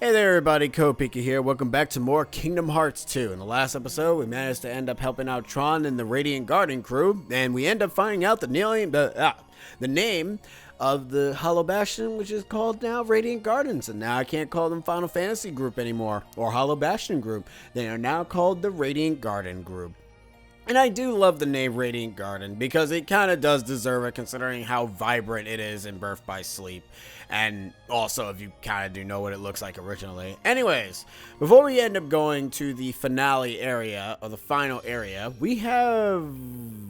Hey there everybody, Kopika here. Welcome back to more Kingdom Hearts 2. In the last episode, we managed to end up helping out Tron and the Radiant Garden crew, and we end up finding out the name of the Hollow Bastion, which is called now Radiant Gardens. And now I can't call them Final Fantasy Group anymore, or Hollow Bastion Group. They are now called the Radiant Garden Group. And I do love the name Radiant Garden because it kind of does deserve it considering how vibrant it is in Birth by Sleep. And also if you kind of do know what it looks like originally. Anyways, before we end up going to the finale area, or the final area, we have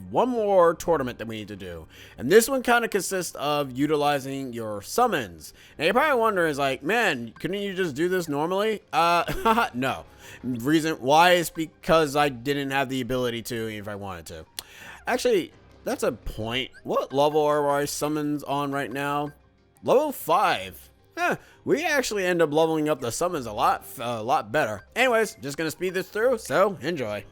one more tournament that we need to do. And this one kind of consists of utilizing your summons. Now you're probably wondering, like, man, couldn't you just do this normally? No. Reason why is because I didn't have the ability to if I wanted to. Actually, that's a point. What level are our summons on right now? Level 5. We actually end up leveling up the summons a lot better. Anyways, just gonna speed this through, so enjoy.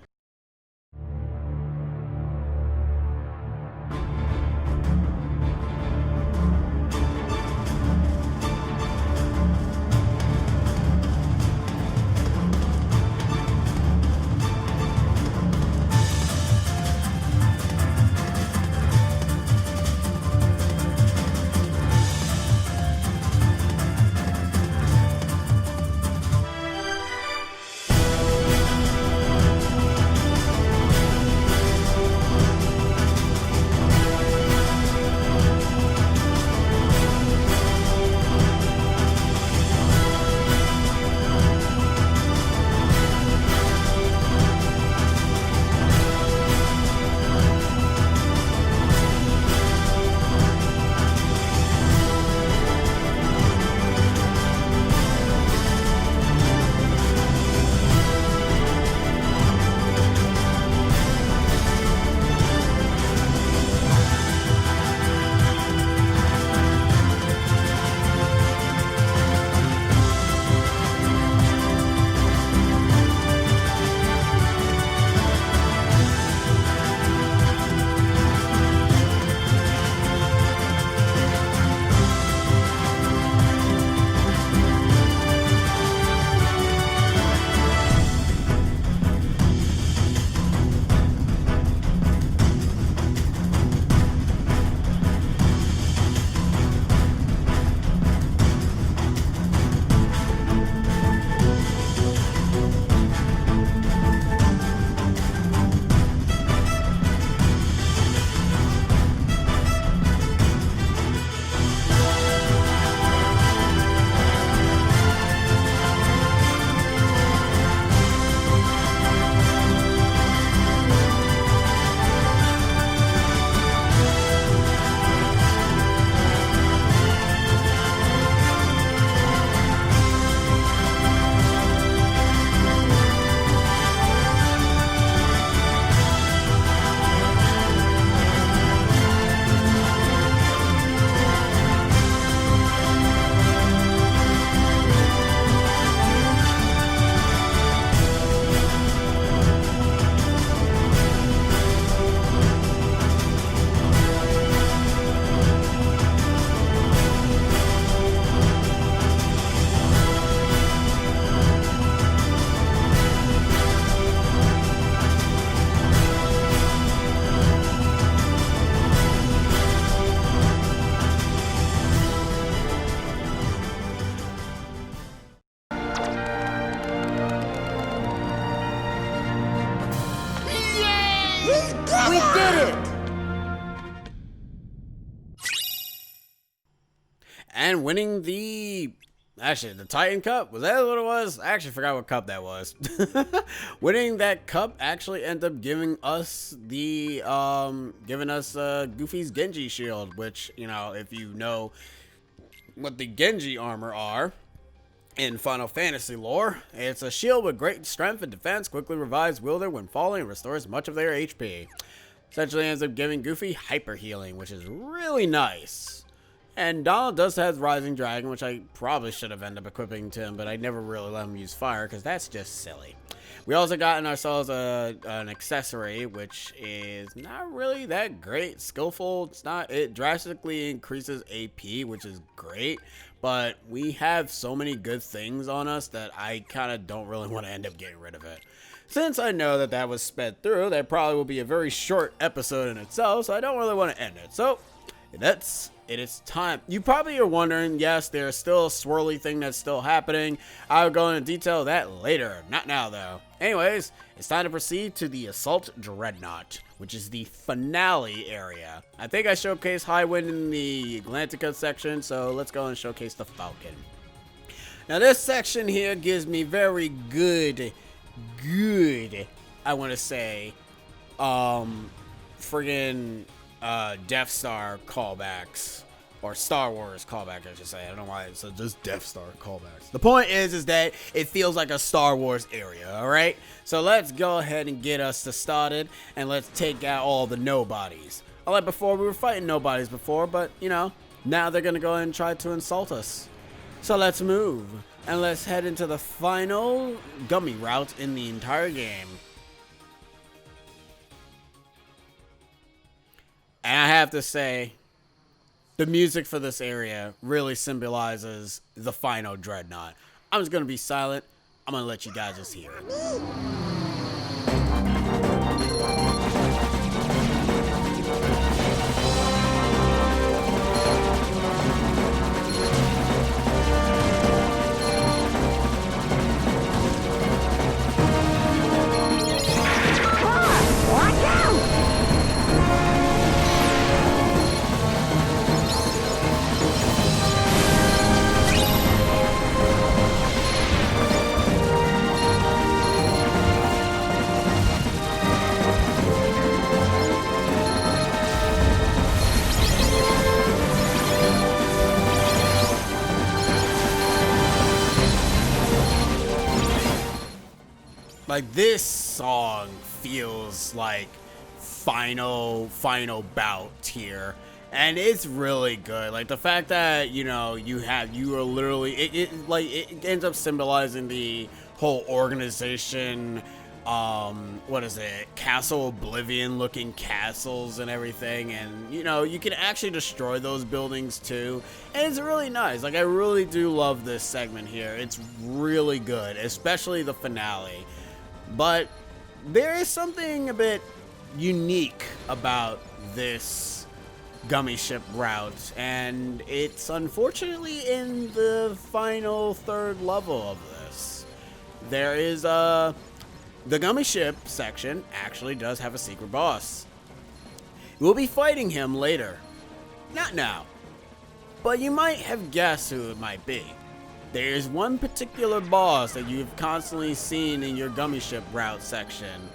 We did it! And winning the Titan Cup, was that what it was? I actually forgot what cup that was. Winning that cup actually ended up giving us the Goofy's Genji shield, which, you know, if you know what the Genji armor are in Final Fantasy lore, it's a shield with great strength and defense, quickly revives wielder when falling, and restores much of their HP. Essentially ends up giving Goofy hyper healing, which is really nice. And Donald does have Rising Dragon, which I probably should have ended up equipping to him, but I never really let him use fire because that's just silly. We also gotten ourselves an accessory, which is not really that great. Skillful, it drastically increases AP, which is great. but we have so many good things on us that I kind of don't really want to end up getting rid of it. Since I know that that was sped through, that probably will be a very short episode in itself, so I don't really want to end it. So, it is time. You probably are wondering, yes, there's still a swirly thing that's still happening. I'll go into detail of that later. Not now, though. Anyways, it's time to proceed to the Assault Dreadnought, which is the finale area. I think I showcased Highwind in the Atlantica section, so let's go and showcase the Falcon. Now, this section here gives me very good, I want to say, friggin' Death Star callbacks, or Star Wars callback, I should say. I don't know why it's just Death Star callbacks. The point is that it feels like a Star Wars area, alright? So let's go ahead and get us started, and let's take out all the nobodies. Like before, we were fighting nobodies before, but, you know, now they're gonna go ahead and try to insult us. So let's move, and let's head into the final gummy route in the entire game. And I have to say, the music for this area really symbolizes the final Dreadnought. I'm just going to be silent. I'm going to let you guys just hear it. Like, this song feels like final bout here, and it's really good. Like, the fact that, you know, you are literally, it ends up symbolizing the whole organization, what is it, Castle Oblivion looking castles and everything, and, you know, you can actually destroy those buildings too, and it's really nice. Like, I really do love this segment here. It's really good, especially the finale. But there is something a bit unique about this gummy ship route, and it's unfortunately in the final third level of this. There is the gummy ship section actually does have a secret boss. We'll be fighting him later. Not now, but you might have guessed who it might be. There's one particular boss that you've constantly seen in your gummy ship route section,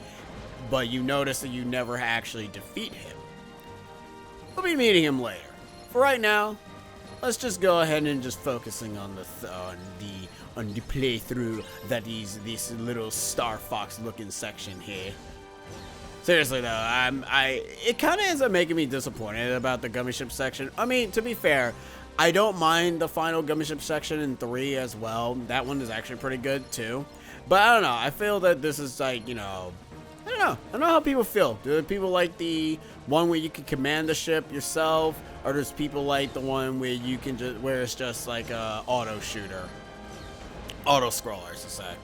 but you notice that you never actually defeat him. We'll be meeting him later. For right now, let's just go ahead and just focusing on the playthrough that is this little Star Fox looking section here. Seriously though, it kind of ends up making me disappointed about the gummy ship section. I mean, to be fair, I don't mind the final gummy ship section in 3 as well. That one is actually pretty good too. But I don't know. I feel that this is like, you know, I don't know. I don't know how people feel. Do people like the one where you can command the ship yourself, or does people like the one where you can just where it's just like a auto shooter, auto scroller, to say?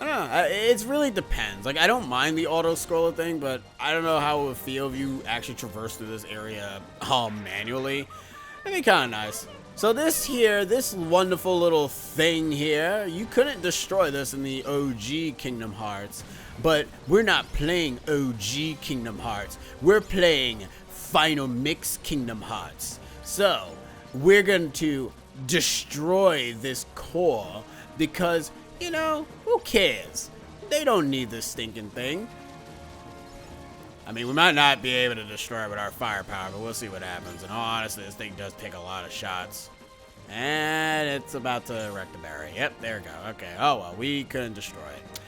I don't know. It really depends. Like, I don't mind the auto scroller thing, but I don't know how it would feel if you actually traverse through this area manually. It'd be kind of nice. So this wonderful little thing here, you couldn't destroy this in the OG Kingdom Hearts, but we're not playing OG Kingdom Hearts. We're playing Final Mix Kingdom Hearts. So we're going to destroy this core because, you know, who cares? They don't need this stinking thing. I mean, we might not be able to destroy it with our firepower, but we'll see what happens. And honestly, this thing does take a lot of shots. And it's about to wreck the barrier. Yep, there we go. Okay, oh well, we couldn't destroy it.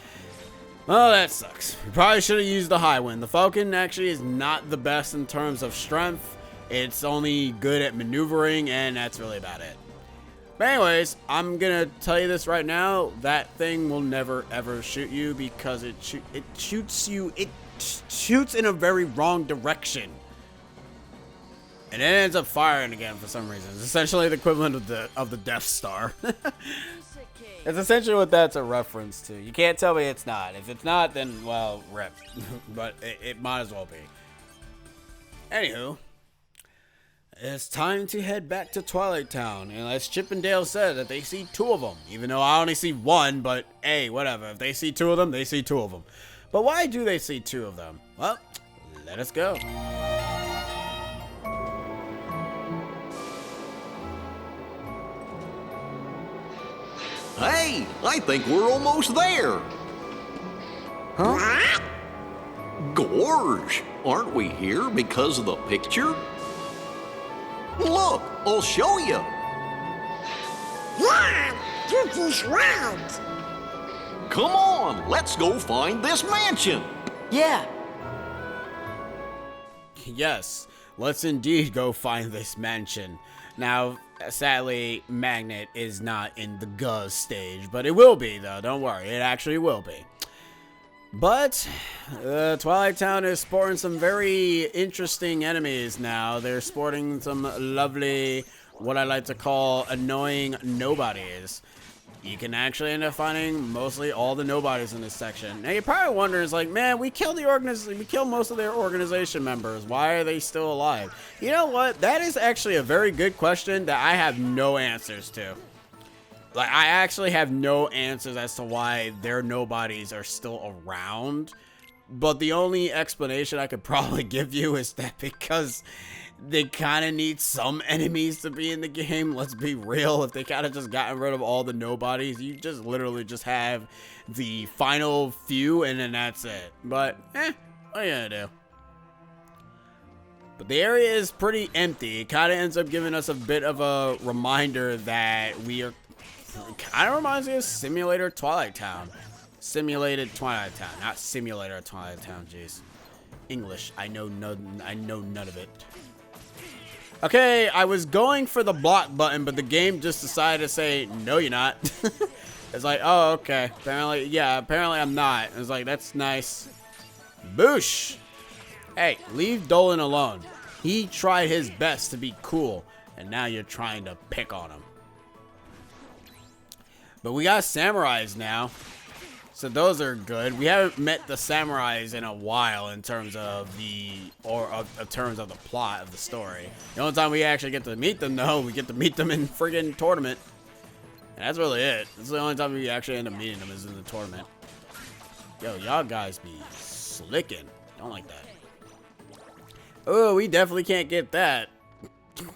Oh, that sucks. We probably should have used the Highwind. The Falcon actually is not the best in terms of strength. It's only good at maneuvering, and that's really about it. But anyways, I'm gonna tell you this right now. That thing will never ever shoot you because it shoots in a very wrong direction. And it ends up firing again for some reason. It's essentially the equivalent of the Death Star. It's essentially what that's a reference to. You can't tell me it's not. If it's not, then, well, rip. But it might as well be. Anywho, it's time to head back to Twilight Town. And as Chip and Dale said, that they see 2 of them. Even though I only see 1, but hey, whatever. If they see 2 of them, they see 2 of them. But why do they see 2 of them? Well, let us go. Hey, I think we're almost there. Huh? Gorge, aren't we here because of the picture? Look, I'll show you. Yeah, through these roads. Come on, let's go find this mansion. Yeah. Yes, let's indeed go find this mansion. Now, sadly, Magnet is not in the Guzz stage, but it will be, though. Don't worry, it actually will be. But Twilight Town is sporting some very interesting enemies now. They're sporting some lovely, what I like to call annoying nobodies. You can actually end up finding mostly all the nobodies in this section. Now you're probably wondering, it's like, man, we killed most of their organization members. Why are they still alive? You know what? That is actually a very good question that I have no answers to. Like, I actually have no answers as to why their nobodies are still around. But the only explanation I could probably give you is that because they kind of need some enemies to be in the game. Let's be real. If they kind of just gotten rid of all the nobodies, you just literally just have the final few and then that's it. But, what are you gonna do? But the area is pretty empty. It kind of ends up giving us a bit of a reminder that we are... kind of reminds me of Simulator Twilight Town. Simulated Twilight Town, not Simulator Twilight Town, jeez. English, I know none of it. Okay, I was going for the block button, but the game just decided to say, no, you're not. It's like, oh, okay. Apparently I'm not. It's like, that's nice. Boosh! Hey, leave Dolan alone. He tried his best to be cool, and now you're trying to pick on him. But we got samurais now. So those are good. We haven't met the samurais in a while in terms of the plot of the story. The only time we actually get to meet them, though, we get to meet them in friggin' tournament. And that's really it. That's the only time we actually end up meeting them is in the tournament. Yo, y'all guys be slicking. Don't like that. Oh, we definitely can't get that.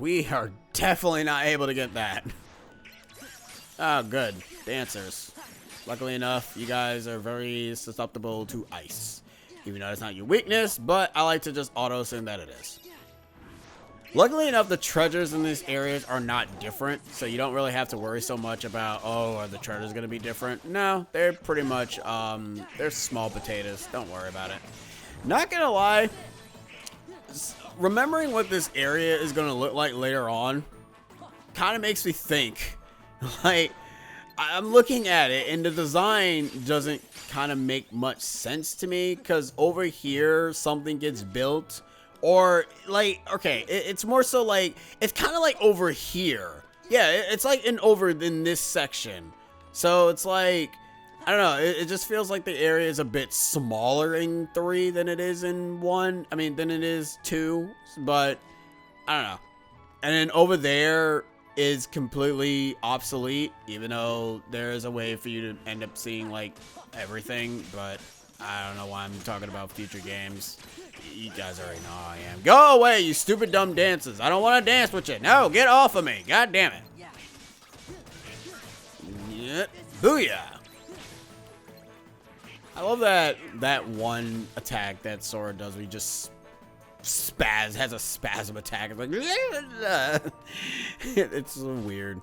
We are definitely not able to get that. Oh, good. Dancers. Luckily enough, you guys are very susceptible to ice. Even though it's not your weakness, but I like to just auto-assume that it is. Luckily enough, the treasures in these areas are not different, so you don't really have to worry so much about, oh, are the treasures going to be different? No, they're pretty much, they're small potatoes. Don't worry about it. Not gonna lie, remembering what this area is going to look like later on kind of makes me think, like, I'm looking at it and the design doesn't kind of make much sense to me because over here something gets built or like, okay, it's more so like, it's kind of like over here. Yeah, it's like in this section. So it's like, I don't know, it just feels like the area is a bit smaller in 3 than it is in 1. I mean, than it is 2, but I don't know. And then over there is completely obsolete, even though there is a way for you to end up seeing like everything, but I don't know why I'm talking about future games. You guys already know how I am. Go away, you stupid dumb dances. I don't want to dance with you. No, get off of me. God damn it. Yeah. Booyah. I love that one attack that Sora does where he just has a spasm attack. It's like, it's so weird.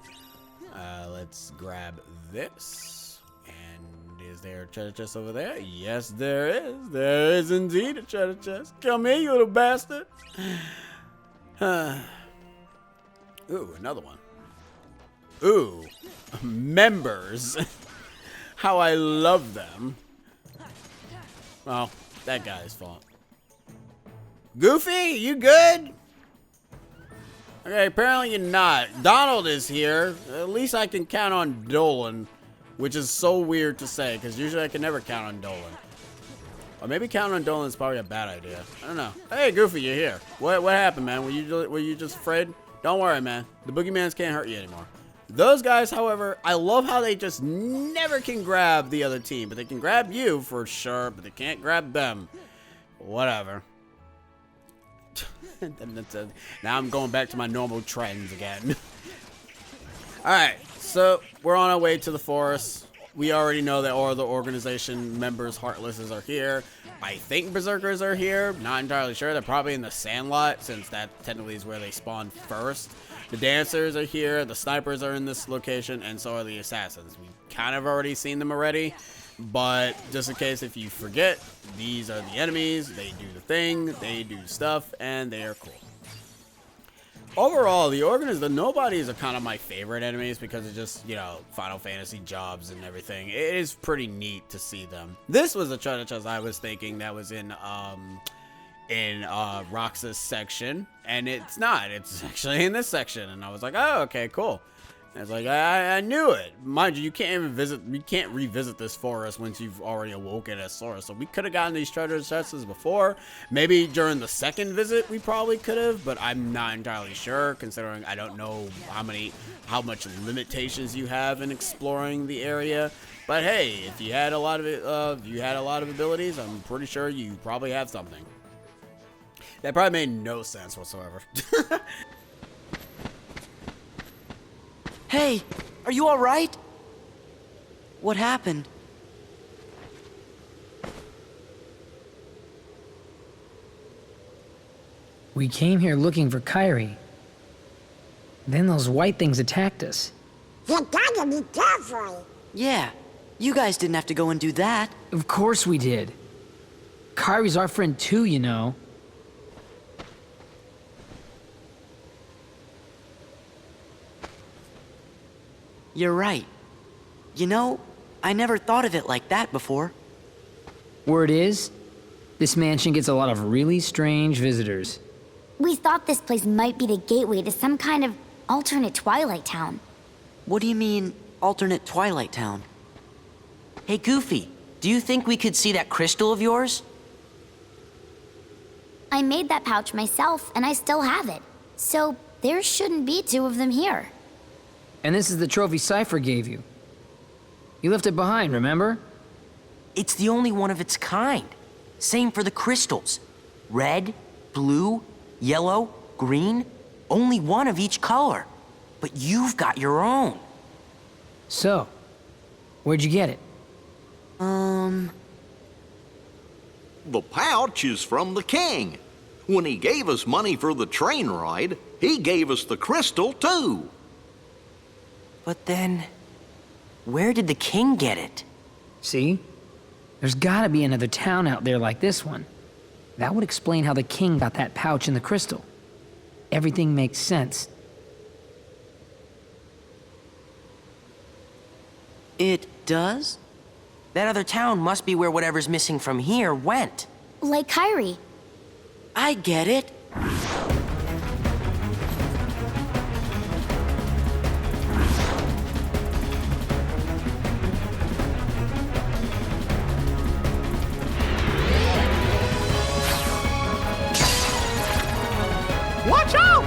Let's grab this. And is there a treasure chest over there? Yes, there is. There is indeed a treasure chest. Come here, you little bastard. Ooh, another one. Ooh, members. How I love them. Well, that guy's fault. Goofy, you good? Okay, apparently you're not. Donald is here. At least I can count on Dolan, which is so weird to say, because usually I can never count on Dolan. Or maybe counting on Dolan is probably a bad idea. I don't know. Hey, Goofy, you're here. What happened, man? Were you just afraid? Don't worry, man. The Boogeymans can't hurt you anymore. Those guys, however, I love how they just never can grab the other team, but they can grab you for sure, but they can't grab them. Whatever. Now I'm going back to my normal trends again. Alright, so we're on our way to the forest. We already know that all the organization members, Heartlesses, are here. I think Berserkers are here. Not entirely sure. They're probably in the Sandlot, since that technically is where they spawn first. The Dancers are here. The Snipers are in this location, and so are the Assassins. We've kind of already seen them already. But just in case if you forget, these are the enemies. They do the thing, they do stuff, and they are cool. Overall, the nobodies are kind of my favorite enemies because it's just, you know, Final Fantasy jobs and everything. It is pretty neat to see them. This was a treasure chest I was thinking that was in Roxas section, and it's not. It's actually in this section, and I was like, oh, okay, cool. And it's like, I knew it. Mind you, you can't revisit this forest once you've already awoken as Sora. So we could have gotten these treasure chests before. Maybe during the second visit we probably could have, but I'm not entirely sure, considering I don't know how much limitations you have in exploring the area. But hey, if you had a lot of abilities, I'm pretty sure you probably have something. That probably made no sense whatsoever. Hey, are you all right? What happened? We came here looking for Kairi. Then those white things attacked us. You gotta be careful. Yeah, you guys didn't have to go and do that. Of course we did. Kairi's our friend too, you know. You're right. You know, I never thought of it like that before. Word is, this mansion gets a lot of really strange visitors. We thought this place might be the gateway to some kind of alternate Twilight Town. What do you mean, alternate Twilight Town? Hey, Goofy, do you think we could see that crystal of yours? I made that pouch myself, and I still have it. So there shouldn't be two of them here. And this is the trophy Cypher gave you. You left it behind, remember? It's the only one of its kind. Same for the crystals. Red, blue, yellow, green. Only one of each color. But you've got your own. So, where'd you get it? The pouch is from the king. When he gave us money for the train ride, he gave us the crystal too. But then, where did the king get it? See? There's gotta be another town out there like this one. That would explain how the king got that pouch in the crystal. Everything makes sense. It does? That other town must be where whatever's missing from here went. Like Kairi. I get it. Watch out!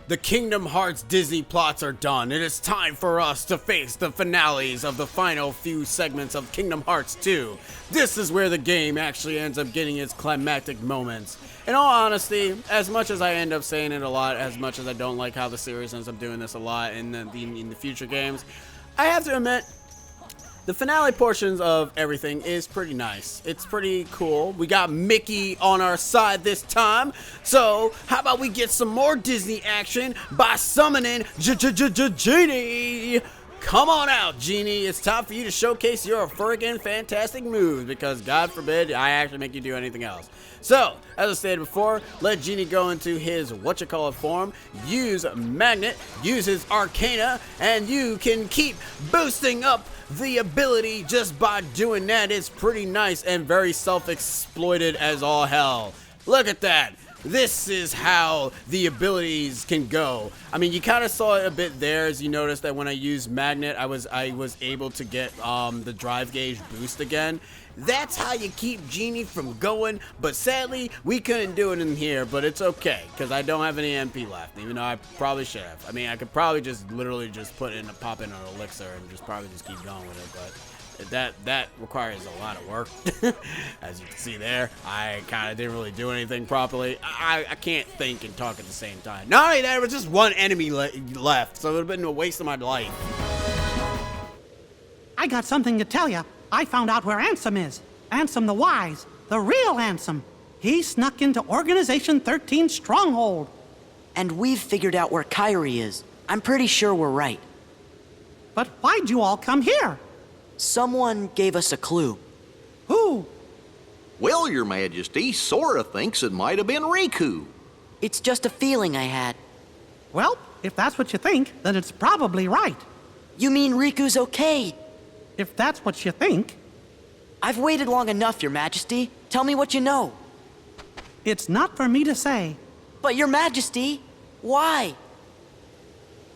The Kingdom Hearts Disney plots are done. It is time for us to face the finales of the final few segments of Kingdom Hearts 2. This is where the game actually ends up getting its climactic moments. In all honesty, as much as I end up saying it a lot, as much as I don't like how the series ends up doing this a lot in the future games, I have to admit, the finale portions of everything is pretty nice. It's pretty cool. We got Mickey on our side this time. So, how about we get some more Disney action by summoning Genie? Come on out, Genie. It's time for you to showcase your friggin' fantastic moves because, God forbid, I actually make you do anything else. So, as I stated before, let Genie go into his form, use Magnet, use his Arcana, and you can keep boosting up the ability just by doing that. It's pretty nice and very self-exploited as all hell. Look at that. This is how the abilities can go. I mean, you kind of saw it a bit there, as you noticed that when I used Magnet, I was able to get the drive gauge boost again. That's how you keep Genie from going, but sadly, we couldn't do it in here, but it's okay, because I don't have any MP left, even though I probably should have. I mean, I could probably just literally just pop in an elixir and just probably just keep going with it, but that requires a lot of work. As you can see there, I kind of didn't really do anything properly. I can't think and talk at the same time. Not only that, there was just one enemy left, so it would have been a waste of my life. I got something to tell you. I found out where Ansem is. Ansem the Wise, the real Ansem. He snuck into Organization 13's stronghold. And we've figured out where Kyrie is. I'm pretty sure we're right. But why'd you all come here? Someone gave us a clue. Who? Well, Your Majesty, Sora thinks it might have been Riku. It's just a feeling I had. Well, if that's what you think, then it's probably right. You mean Riku's okay? If that's what you think. I've waited long enough, Your Majesty. Tell me what you know. It's not for me to say. But Your Majesty, why?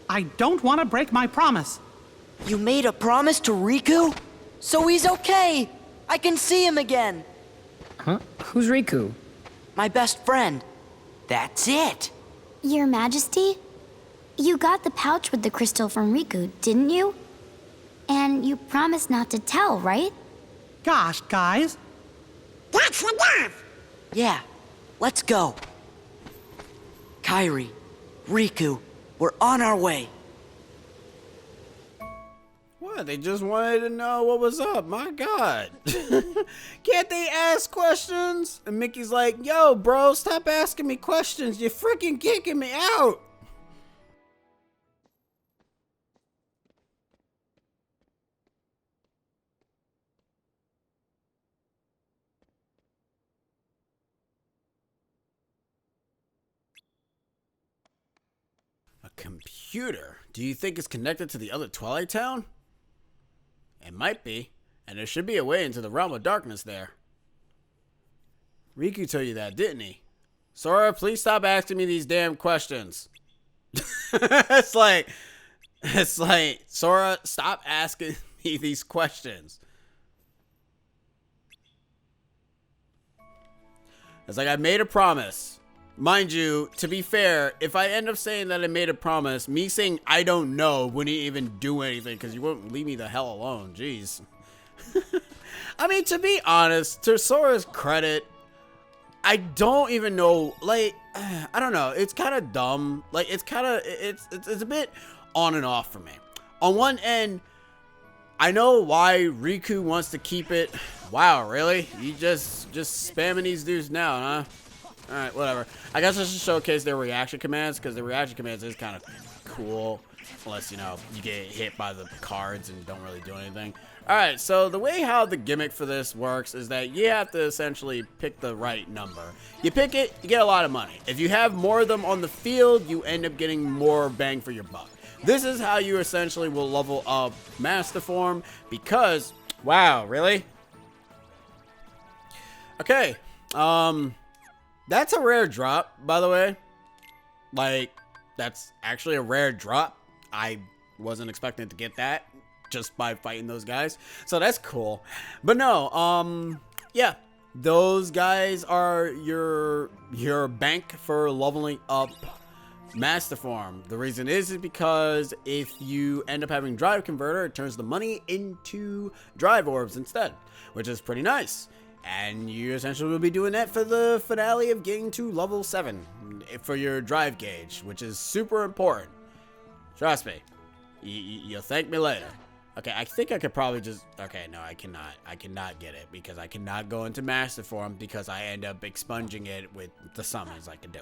I don't want to break my promise. You made a promise to Riku? So he's okay! I can see him again! Huh? Who's Riku? My best friend. That's it! Your Majesty? You got the pouch with the crystal from Riku, didn't you? And you promised not to tell, right? Gosh, guys. That's enough. Yeah, let's go. Kyrie, Riku, we're on our way. What? They just wanted to know what was up. My God. Can't they ask questions? And Mickey's like, yo, bro, stop asking me questions. You're freaking kicking me out. A computer? Do you think it's connected to the other Twilight Town? It might be, and there should be a way into the realm of darkness there. Riku told you that, didn't he? Sora, please stop asking me these damn questions. it's like, Sora, stop asking me these questions. It's like, I made a promise. Mind you, to be fair, if I end up saying that I made a promise, me saying I don't know wouldn't even do anything because you won't leave me the hell alone. Jeez. I mean, to be honest, to Sora's credit, I don't even know, like, I don't know. It's kind of dumb. Like, it's kind of, it's a bit on and off for me. On one end, I know why Riku wants to keep it. Wow, really? You just spamming these dudes now, huh? Alright, whatever. I guess I should showcase their reaction commands, because the reaction commands is kind of cool. Unless, you know, you get hit by the cards and don't really do anything. Alright, so the way how the gimmick for this works is that you have to essentially pick the right number. You pick it, you get a lot of money. If you have more of them on the field, you end up getting more bang for your buck. This is how you essentially will level up Master Form, because... Wow, really? Okay, that's a rare drop, by the way. Like, that's actually a rare drop. I wasn't expecting to get that just by fighting those guys. So that's cool. But no, yeah. Those guys are your bank for leveling up Master Form. The reason is because if you end up having Drive Converter, it turns the money into Drive Orbs instead, which is pretty nice. And you essentially will be doing that for the finale of getting to level 7 for your drive gauge, which is super important. Trust me. You'll thank me later. Okay, I think I could probably just... Okay, no, I cannot. I cannot get it because I cannot go into Master Form because I end up expunging it with the summons I can do.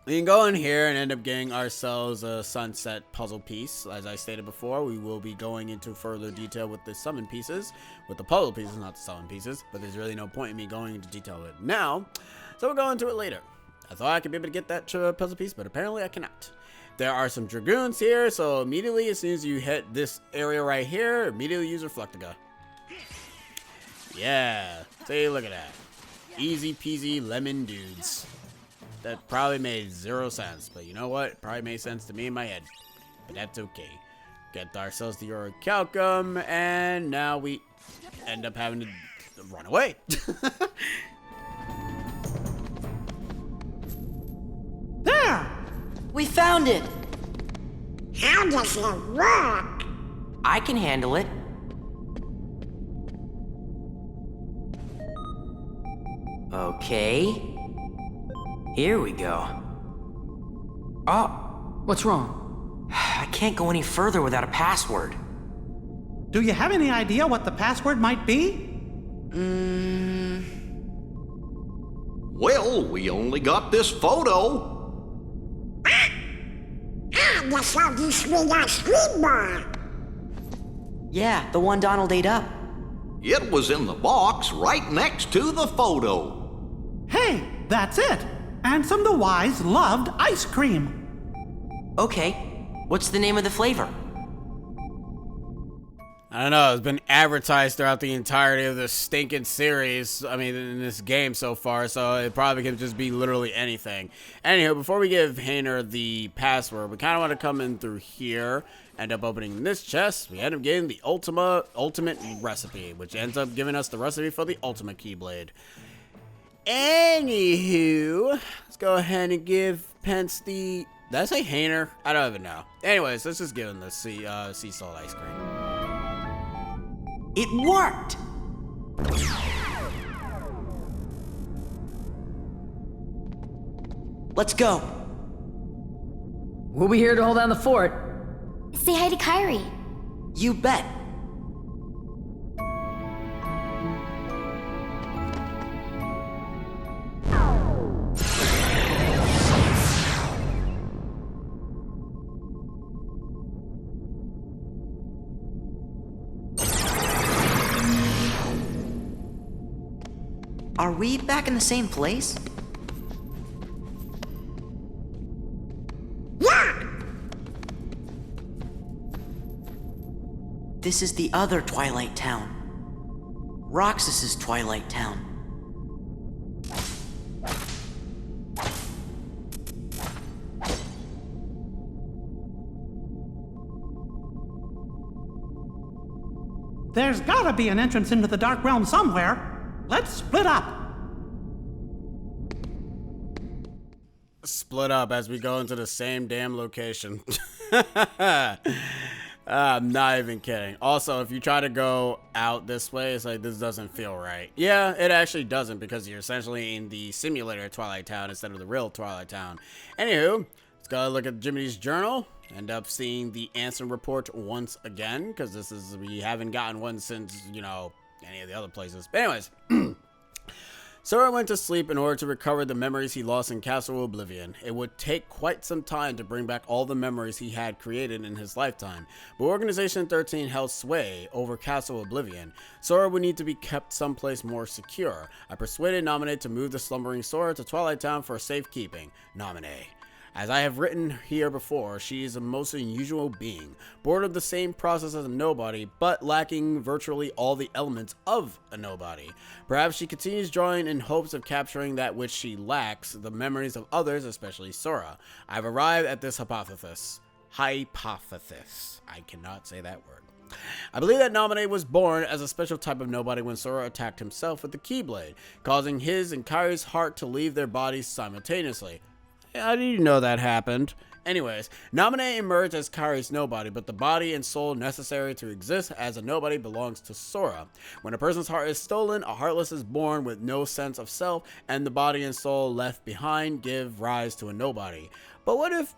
We can go in here and end up getting ourselves a sunset puzzle piece. As I stated before, we will be going into further detail with the summon pieces, with the puzzle pieces, not the summon pieces, but there's really no point in me going into detail with it now, so we'll go into it later. I thought I could be able to get that puzzle piece, but apparently I cannot. There are some Dragoons here, so immediately as soon as you hit this area right here, immediately use Reflectiga. Yeah, see, look at that. Easy peasy lemon dudes. That probably made 0 sense, but you know what? It probably made sense to me in my head. But that's okay. Get ourselves the orichalcum, and now we end up having to run away. There! We found it! How does it work? I can handle it. Okay. Here we go. Oh, What's wrong? I can't go any further without a password. Do you have any idea what the password might be? Well, we only got this photo. Ah, that's how you swing our screen. Yeah, the one Donald ate up. It was in the box right next to the photo. Hey, that's it! Ansem the Wise loved ice cream. Okay, what's the name of the flavor? I don't know. It's been advertised throughout the entirety of this stinking series. I mean, in this game so far, so it probably could just be literally anything. Anywho, before we give Hayner the password, we kind of want to come in through here, end up opening this chest. We end up getting the ultimate recipe, which ends up giving us the recipe for the ultimate Keyblade. Anywho, let's go ahead and give Pence the... Did I say Hayner? I don't even know. Anyways, let's just give him the sea salt ice cream. It worked! Let's go. We'll be here to hold down the fort. Say hi to Kyrie. You bet. Are we back in the same place? Yeah! This is the other Twilight Town. Roxas's Twilight Town. There's gotta be an entrance into the Dark Realm somewhere. Let's split up. Split up as we go into the same damn location. I'm not even kidding. Also, if you try to go out this way, it's like, this doesn't feel right. Yeah, it actually doesn't, because you're essentially in the simulator Twilight Town instead of the real Twilight Town. Anywho, let's go look at Jimmy's journal. End up seeing the Ansem report once again, because we haven't gotten one since, you know, any of the other places. But anyways, Sora went to sleep in order to recover the memories he lost in Castle Oblivion. It would take quite some time to bring back all the memories he had created in his lifetime, but Organization 13 held sway over Castle Oblivion. Sora would need to be kept someplace more secure. I persuaded Naminé to move the slumbering Sora to Twilight Town for safekeeping. Naminé. As I have written here before, she is a most unusual being, born of the same process as a nobody, but lacking virtually all the elements of a nobody. Perhaps she continues drawing in hopes of capturing that which she lacks, the memories of others, especially Sora. I have arrived at this hypothesis. I cannot say that word. I believe that Naminé was born as a special type of nobody when Sora attacked himself with the Keyblade, causing his and Kairi's heart to leave their bodies simultaneously. How do you know that happened? Anyways, Naminé emerged as Kairi's nobody, but the body and soul necessary to exist as a nobody belongs to Sora. When a person's heart is stolen, a heartless is born with no sense of self, and the body and soul left behind give rise to a nobody. But what if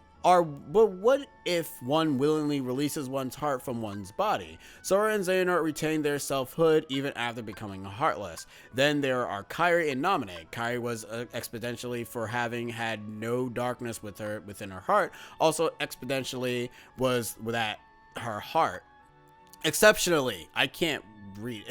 one willingly releases one's heart from one's body? Sora and Xehanort retain their selfhood even after becoming heartless. Then there are Kairi and Naminé. Kairi was exponentially for having had no darkness within her heart. Also exponentially was that her heart. Exceptionally, I can't read.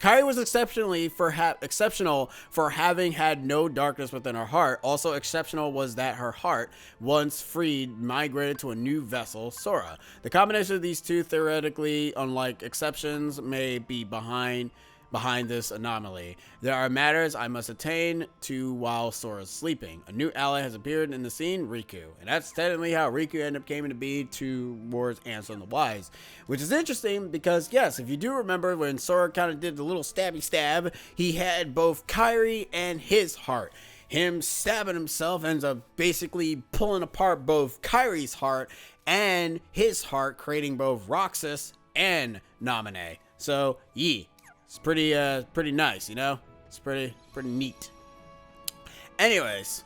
Kairi was exceptional for having had no darkness within her heart. Also exceptional was that her heart, once freed, migrated to a new vessel, Sora. The combination of these two theoretically unlike exceptions may be behind behind this anomaly. There are matters I must attain to while Sora's sleeping. A new ally has appeared in the scene, Riku. And that's technically how Riku ended up coming to be towards Ansem the Wise. Which is interesting because, yes, if you do remember when Sora kind of did the little stabby stab, he had both Kairi and his heart. Him stabbing himself ends up basically pulling apart both Kairi's heart and his heart, creating both Roxas and Naminé. So, it's pretty nice, you know? It's pretty neat. Anyways,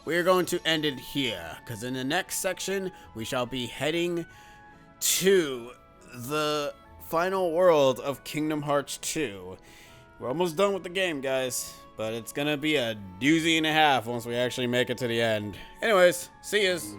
we're going to end it here, because in the next section, we shall be heading to the final world of Kingdom Hearts 2. We're almost done with the game, guys, but it's gonna be a doozy and a half once we actually make it to the end. Anyways, see yous.